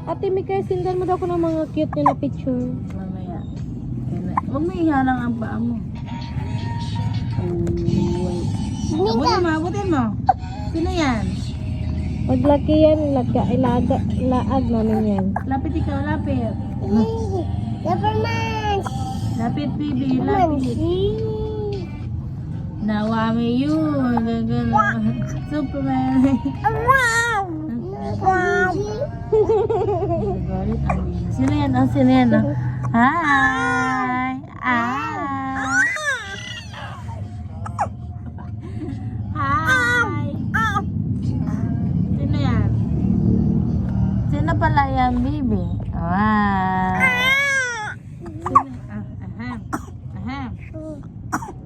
Ate Mika, sindan mo daw ko ng mga cute na picture. Mamaya. Huwag mo ihalang ang paa mo. Wait. Abutin mo. Sino yan? Paglaki yan, laag namin yan. Lapit ikaw, lapit. Superman! Lapit, baby, lapit. Nawami yun. Superman. Sino yan? Oh, sino yan? Oh? Hi! Hi! Sino yan? Sino pala yan, baby? Wow! Sino? Ahem. Ahem.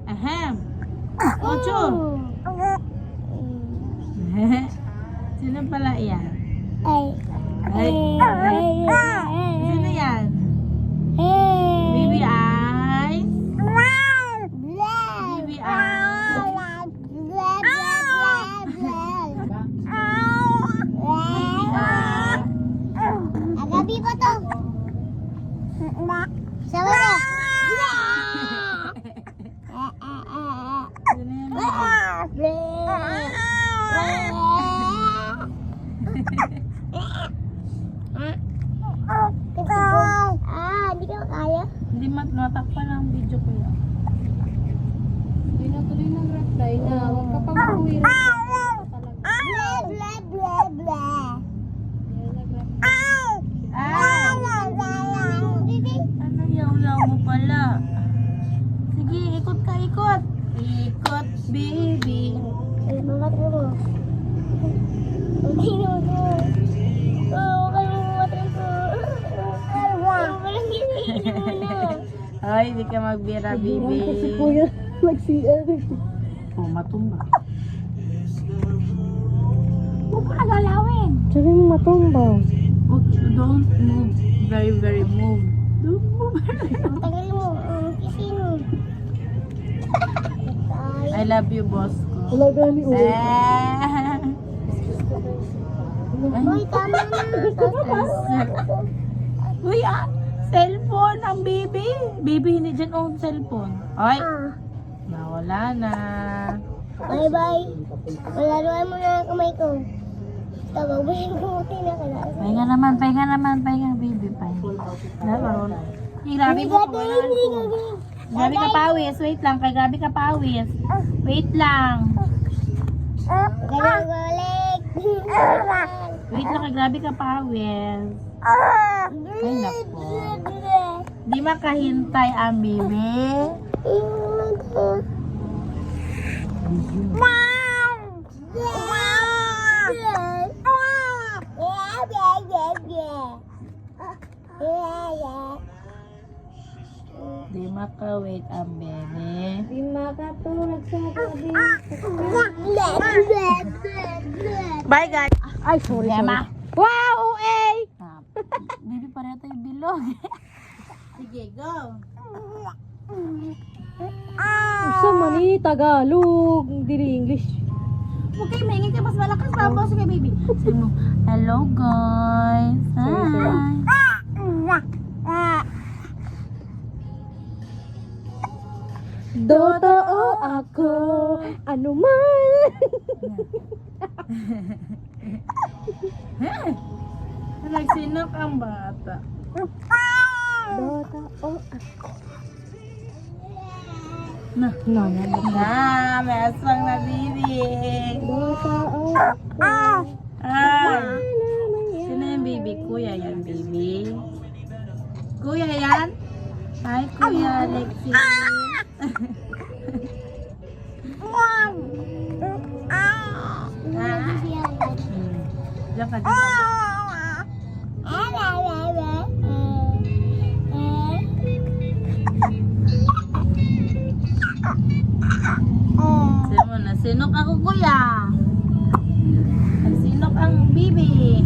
Ahem. Ocho! Sino pala yan? Ay. Sino yan? Baby eyes? Baby eyes? Agabi pa to. Sawa to. Sino yan? Hindi ka kaya? Hindi matakpan ang video ko yan. Hindi na tuloy ng reply na. Huwag ka pang makuwi. Ano yaw-yaw mo pala? Sige, ikot ka, ikot. Ikot, baby. Ay, mga mo. Okay na mo. Oo, kayo mga ko. Walang ginigin mo na. Ay, hindi ka magbira, baby. Si Kuya, mag-CL. Matumba. Huwag mo nagalawin. Sabi mo matumba. Don't move. Very, very move. Don't move. Ang tagal mo. Kisin mo. I love you, boss ko. Wala gani ulo. Uy, tama na. Uy, cellphone ang baby. Baby, hindi dyan ang cellphone. Ay, nawala na. Bye-bye. Malaruan mo na ang kamay ko. Tawag mo yung kumuti na kala. Pahinga naman, baby, pahinga. Laro na. Grabe mo ko. Grabe ka pawis, wait lang. Kay grabe ka pawis. Wait lang. Ganun balik. Wait lang, kay grabe ka pawis. Ay, naku. Di makahintay ang baby. Di makawait ang baby. Di makatulog sa gabi. Bye, guys. Ay, sorry, Yama. Wow, OA! Baby, pareho tayo bilog. Sige, go. Gusto man ni Tagalog, hindi English. Huwag kayo maingay ka, mas malakas pa ang boss kay baby. Sabi mo, hello guys. Hi. Totoo ako, ano man. Nagsinok ang bata. Totoo ako. Na. Na. May aswang na bibig. Totoo ako. Sino yung baby? Kuya yan, baby. Kuya yan? Hi, Kuya Alexi. Diyan ka dito. Sabi mo na, sinok ako kuya. Nagsinok ang bibi.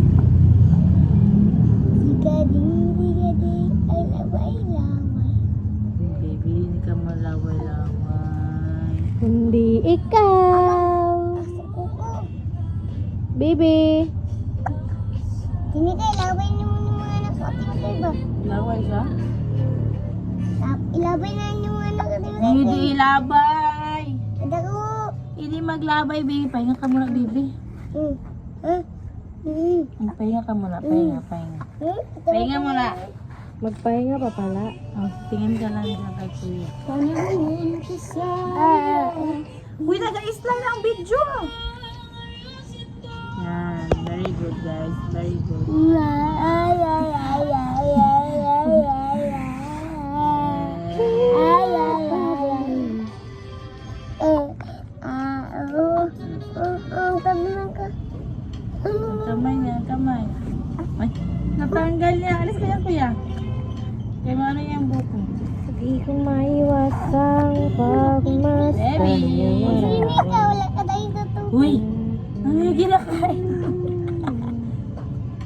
Baby, hindi ka malaway-laway. Hindi ikaw. Baby. Hindi ka laway mo ba? Laway siya? Ilabay na yung ano ka din. Hindi ilabay. Dako. Hindi maglabay, baby. Pahinga ka muna, baby. Pahinga ka muna, pahinga. Pahinga muna. Magpahinga pa pala. Oh, tingin ka lang dyan kay kuya. Panahon ko sa... Uy, nag-isla lang video. Yan, very good guys, very good. Kamay niya, kamay. Ay, natanggal niya. Alis ka yan, kuya. Kaya ano yung buko? Hindi ko maiwasang pagmasdan Baby. yung Hindi ka, wala ka tayo tutulog. Uy, ano yung ginakain?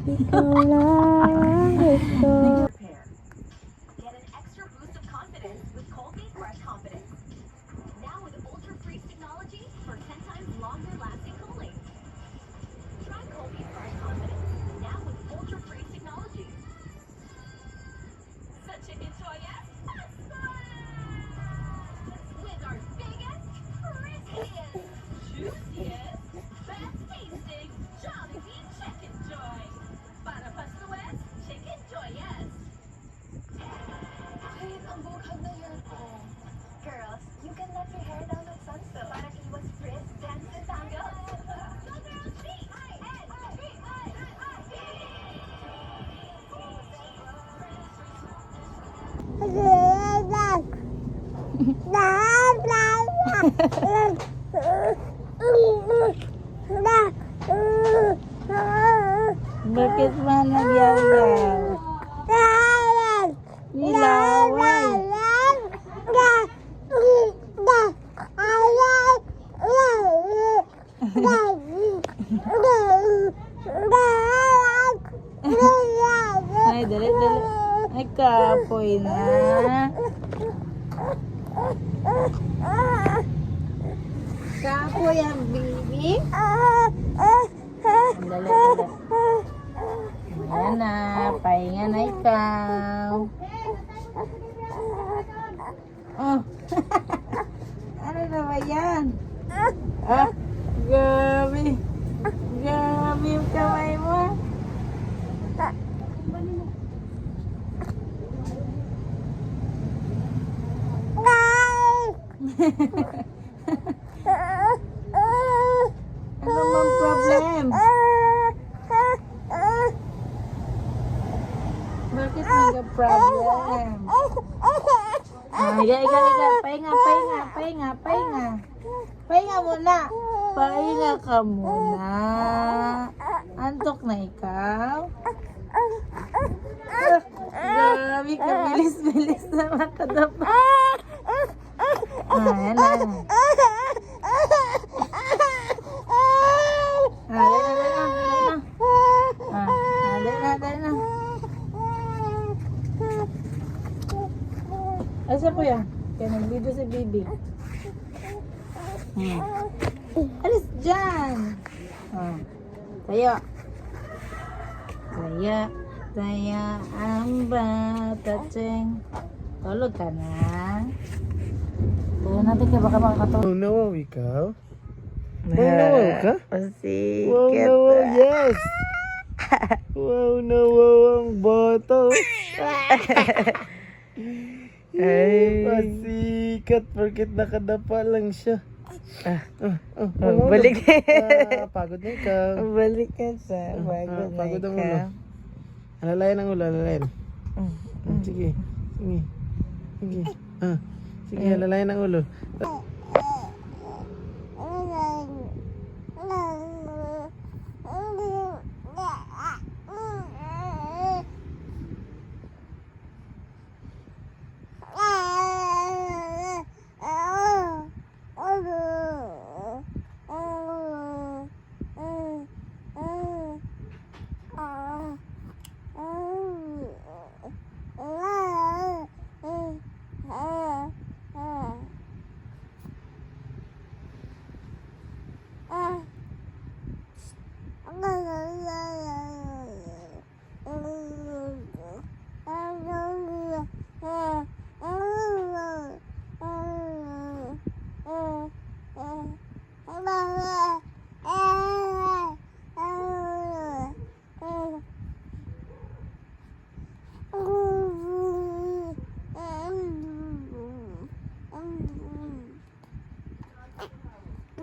ikaw lang gusto. Get an extra boost of confidence with Colgate Fresh Confidence. Now with Ultra Freeze technology for 10 times longer lasting cooling. Try Colgate Fresh Confidence. Now with Ultra Freeze technology. Such a good toy, yes? With our biggest, crispiest, juiciest, best tasting Jollibee Chicken Joy. Para pastuwes, Chicken Joy, yes. Ay, ang bukhag na hair ko. Girls, you can let your hair down with Sunsilk para iwas frizz, dance, and tangle. So girls, Bakit ba nagyaw-yaw? Nilaway. Ay, dali. Ay, kapoy na. Kapoy ang baby. Dali. Ayan na, pahinga na ikaw. Oh. Ano na ba yan? Ah, gabi. Gabi yung kamay mo. Ano bang problem? Bakit nagka-problem? Iga. Pahinga. Pahinga muna. Pahinga ka muna. Antok na ikaw? Grabe ka, bilis-bilis na makadapa. Yan na. Dali na. Asa po yan? Kaya nag-video si Bibi. Alis dyan! Tayo ang bata, Cheng. Tulog ka na. Tulog natin ka, baka makakatulog. Wow, nawaw ikaw? Wow, nawaw ka? Pasikat. Wow, nawaw, yes! Wow, nawaw ang bata. Ay. Pasikat, porket nakadapa lang siya. Balik. Pagod na ikaw. Balik ka sa Pagod ang ulo. Alalayan ang ulo, alalayan. Sige. Sige, alalayan ang ulo.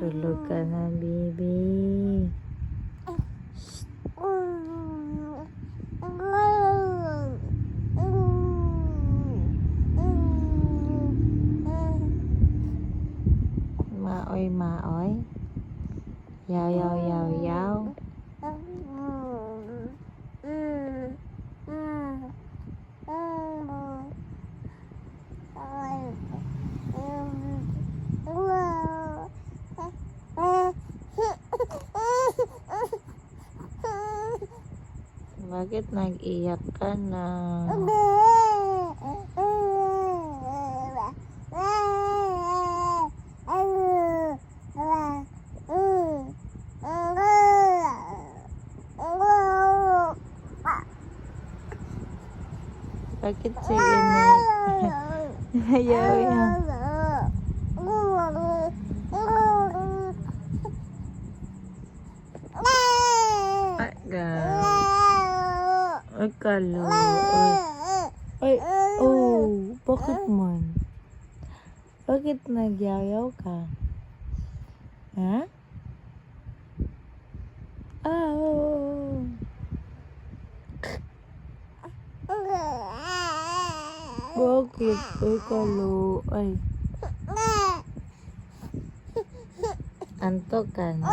Tulog ka na, baby. Maoy, maoy. Yaw, yaw, yaw, yaw. Bakit nag-iyak ka na? Bakit si Inek? Ayaw yan. Ay, kalo. Ay, oh, bakit man? Bakit nagyayaw ka? Ha? Oh. Bakit? Ay, kalo. Ay. Antok ka na?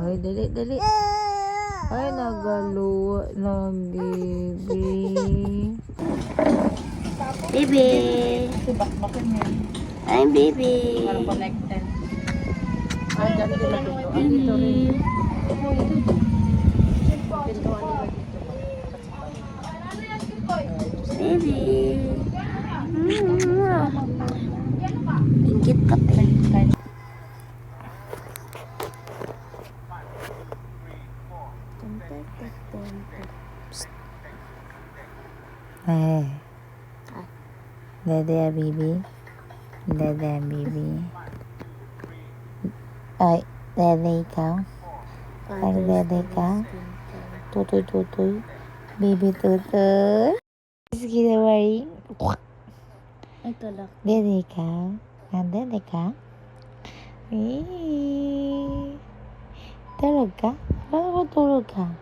Ay, dali, dali. Ay, nagaluwa na, baby. Baby. Ay, baby. Connected. Baby. Baby. Ingit ka, te. Eh. Dede, baby. Dede, baby. Ay, dede ikaw. Ay, dede ka. Tutoy, tutoy. Baby tutoy. Sige na, Marie. Ito lang. Dede ka. Dede ka. Eh. Tulog ka? Paano ko tulog ka?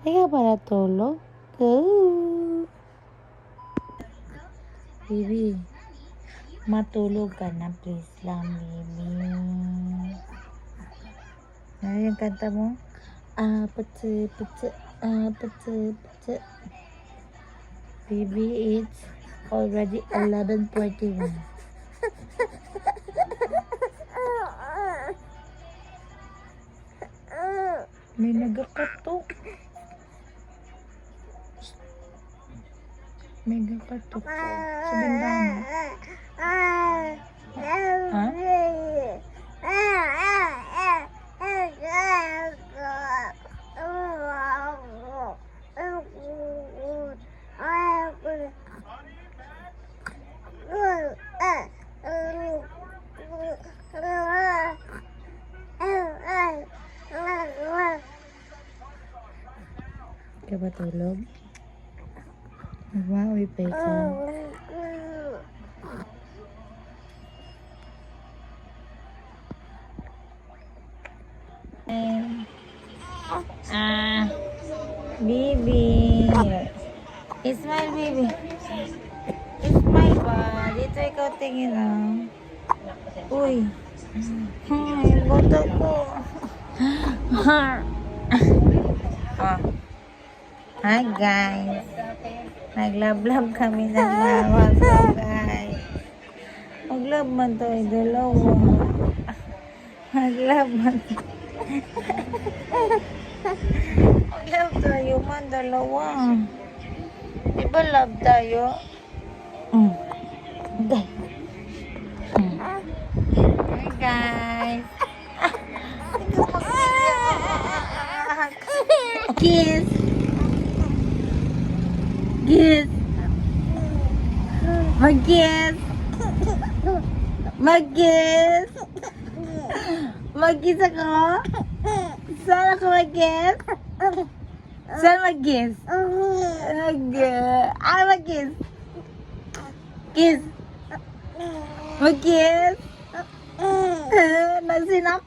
Hindi ka para tulog? Go! Baby, matulog ka na please lang, baby. Ano yung kanta mo? Patse, patse, patse, patse. Baby, it's already 11:41. May nagakatok. May nagakatok sa bintana. Ha? Ka ba tulog? Nagmawi pa ikaw. Baby. Smile, baby. Smile ba? Dito ikaw tingin lang. Uy. Buto ko. Hi guys. Naglablab kami ng mama ko guys. Maglab man to ay dalawa. Maglab man to. Maglab tayo man dalawa. Diba love tayo? Okay. Hi guys. Kiss. Kiss. Mag-kiss. Mag-kiss. Mag-kiss ako. Saan ako mag-kiss? Saan mag-kiss? Mag-kiss. Kiss. Mag-kiss. Nagsinak.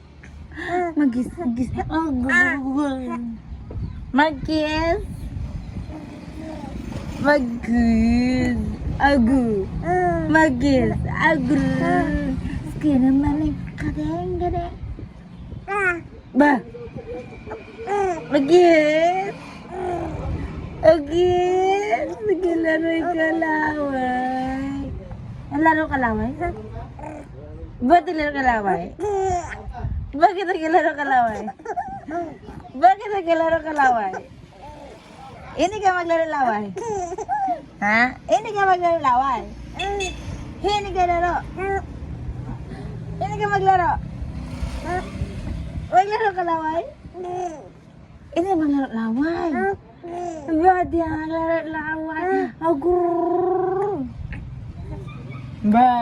Mag-kiss. Mag-kiss. Mag-kiss. Mag-kiss. Agu. Mag-kiss. Agu. Sige naman eh. Kadeng. Ba? Mag-kiss. Mag-kiss. Sige, laro'y kalaway. Ang laro kalaway? Ba't nilaro kalaway? Bakit naglalaro kalaway? Bakit naglalaro kalaway? Hindi ka maglaro laway? Ha? Hindi ka maglaro laway? Hindi ka laro? Hindi ka maglaro? Maglaro kalaway? Hindi maglaro laway? Ba't di maglaro laway? Agur! Ba?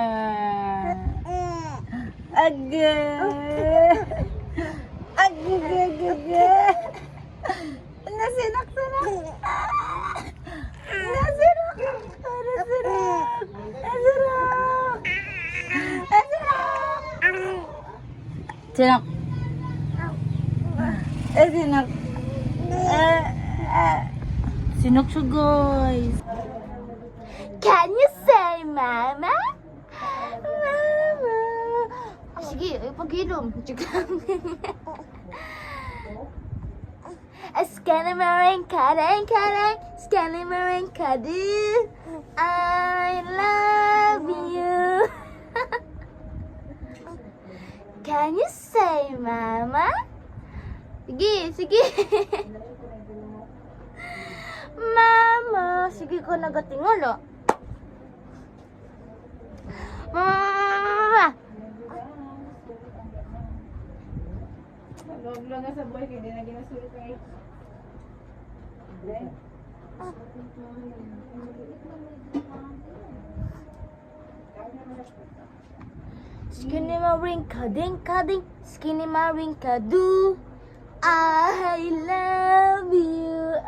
Agay! Agay! Nasinak! Sinak! Sinak! Sinak siya, guys! Can you say mama? Mama. Sige, pag-inom. Scanamaring kadang. Scanamaring kadu. I love you. Can you say mama? Sige. Mama, sige ko nagatingolo. Mama. Log nga sa boy, hindi na ginasulit ng ito. Skinny maring kading. Skinny maring kadu. I love you.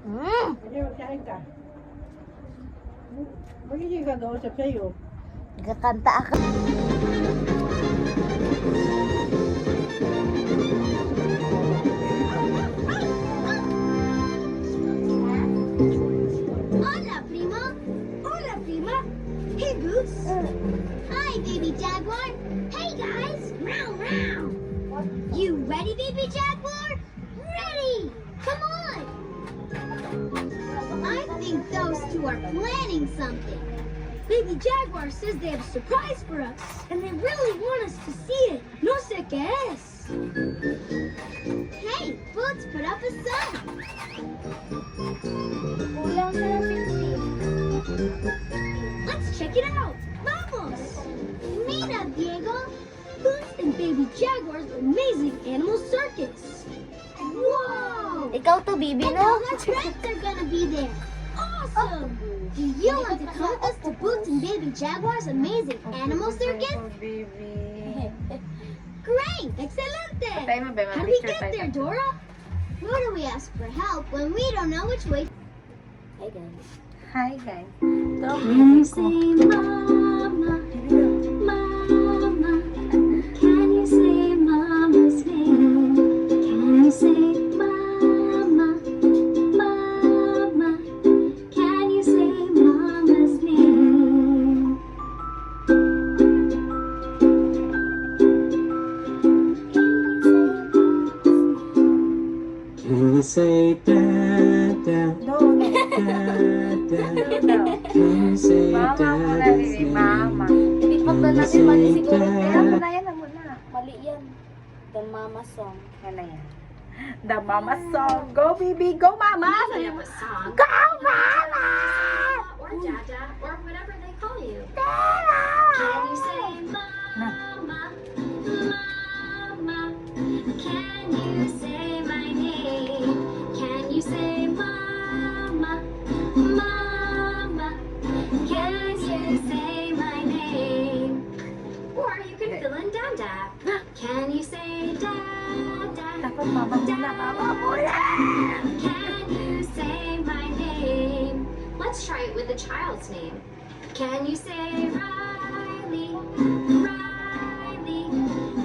Hindi, magkain ka. Bakit yung gagausap sa'yo? Kakanta ako. Hola, prima. Hey, Boots. Hi, baby jaguar. Hey, guys. Meow. You ready, baby jaguar? Ready. Come on. I think those two are planning something. Baby Jaguar says they have a surprise for us, and they really want us to see it. No sé qué es. Hey, Boots, put up a sign. Let's check it out. Vamos. Mira, Diego. Boots and Baby Jaguar's amazing animal circus. Whoa! Ikaw to, Bibi, no? All the tracks are gonna be there. Awesome! Do you want to come with us to Boots and Baby Jaguar's amazing animal circus? Great! Excelente! How do we get there, Dora? Why do we ask for help when we don't know which way? Hey, guys. Hi, guys. Can you say mama? Mama. Can you say mama's name? Can you say mama? Mama. Can you say mama's name? Can you say dada? Dada. Can you say dada's name? Ipag na natin mali siguro. Kaya mo na. Mali yan. The mama song. Ano yan? The Mama Song. Go, baby. Go, Mama. Go, Mama. Or Dada, or whatever they call you. Dada. Can you say mama? Mama. Can you say my name? Can you say mama? Mama. Can you say my name? Or you can fill in Dada. Can you say Dada? Dapat mama muna, mama muna. Can you say my name? Let's try it with a child's name. Can you say Riley? Riley.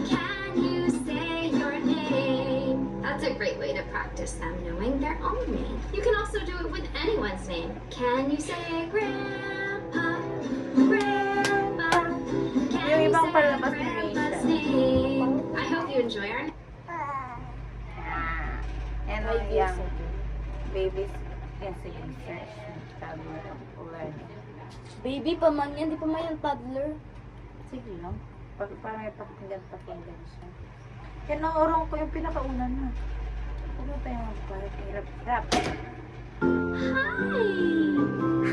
Can you say your name? That's a great way to practice them knowing their own name. You can also do it with anyone's name. Can you say Grandpa? Grandpa. Can Yung you ibang say palabas ni Grandpa's Rachel. name? I hope you enjoy our And yung babies exercise. Baby pa man yan, di pa man yung toddler. Sige lang. Para may pakinggan siya. Kinaurong ko yung pinakaunan na. Huwag mo tayong magpahirap-hirap. Hi!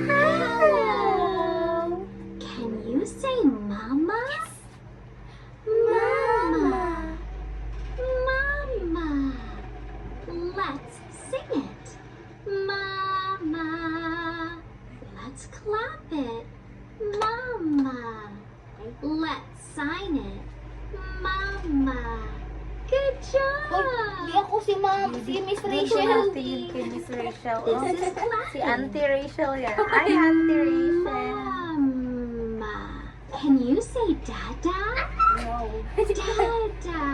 Hello! Can you say mama? Mama! Mama! Let's sing it! Mama! Let's clap it! Mama! Let's sign it! Mama! Good job! Di ako si Miss Rachel. Rachel. Kay Miss Rachel. This Oh. is clapping. Si Auntie Rachel yan. Hi, Auntie Rachel. Mama. Can you say Dada? No. Dada.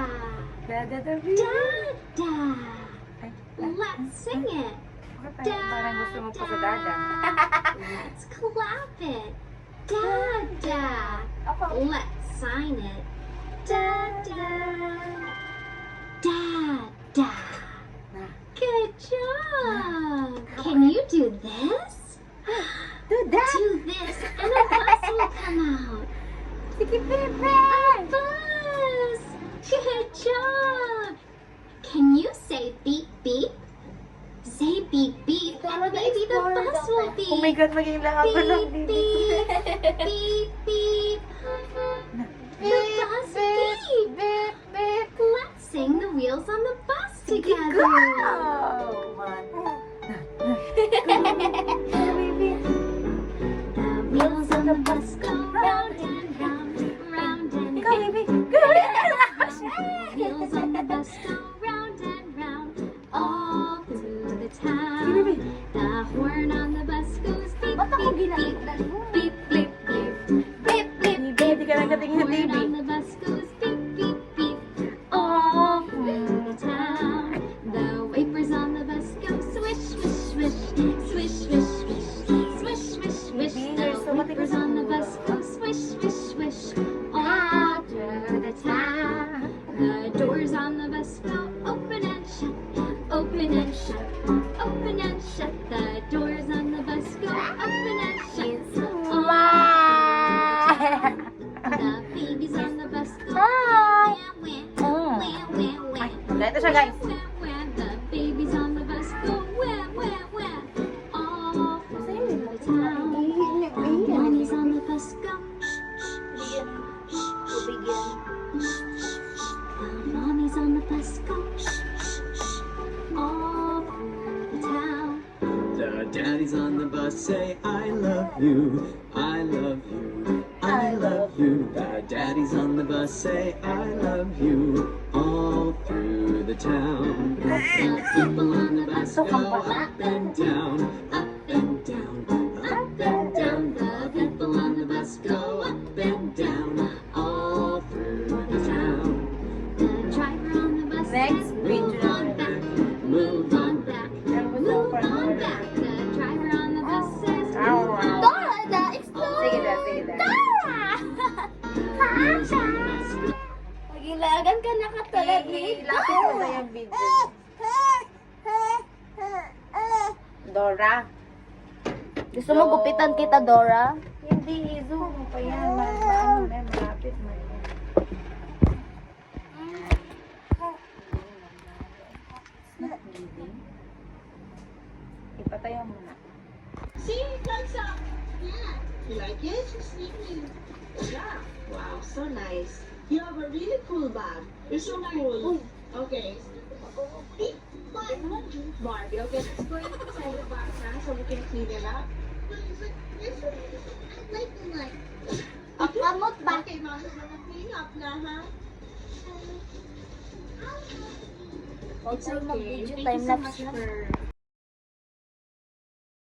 Dada. Dada. Ay, Let's sing it. parang gusto mo pa sa dada. Let's clap it. Dada. Let's sign it. Dada. Dada. Good job. Can you do this? Do that. Do this and a bus will come out. Sige, Pepe. A bus! Good job! Can you say beep beep? Say beep beep and maybe the bus will beep. Oh my God, maging lang ako ng Beep baby. beep, beep beep. The bus beep. Beep, beep. Let's sing the wheels on the bus together. Go! The wheels on the bus go round and round, round and Go, baby. Go! wheels on the bus go round and round, all through the town. The horn on the bus goes beep, beep, beep, beep, beep, beep, beep, beep, beep. Hindi ka nagating sa Horn TV. on the bus goes beep, beep, beep, all through the town. The wipers on the bus go swish, swish, swish, swish, swish, swish, swish, swish, swish. The wipers on the bus go swish, swish, swish, all through the town. The doors on the bus go open and shut, open and shut, open and shut. The doors on the bus go open and shut. The babies on the bus go wah, wah, wah, wah, wah. Ito siya, guys. Wah, wah. The babies on the bus go wah, wah, wah. All through the town. The mommies on the bus go shh, shh, shh, shh. The mommies on the bus go shh, shh, shh. All through the town. The daddies on the bus say, I love you, I love you, I love you. The daddies on the bus say, I love you, all through the town. The people on the bus go up and down, up and down, up and down. The people on the bus go up and down, all through the town. The driver on the bus Next, says, read move on back, move on back, move on back. The driver on the bus says, move on back. Dora the Explorer! Sige na, sige na. Magilagan ka na katulad ni Ilapit mo na yung video. Dora. Gusto mo gupitan kita, Dora? Hindi, zoom mo pa yan. Ano na, malapit mo yan. Ipatayo mo na. See, thumbs up. Yeah. You like it? Yeah. Wow, so nice. You have a really cool bag. You're so cool. Okay. Barbie, okay, let's go inside the box now so we can clean it up. Kamot ba? Okay, Mom, we're gonna clean up now, huh? Huwag It's kayo okay. mag-video, Thank you so time-lapse much lang. for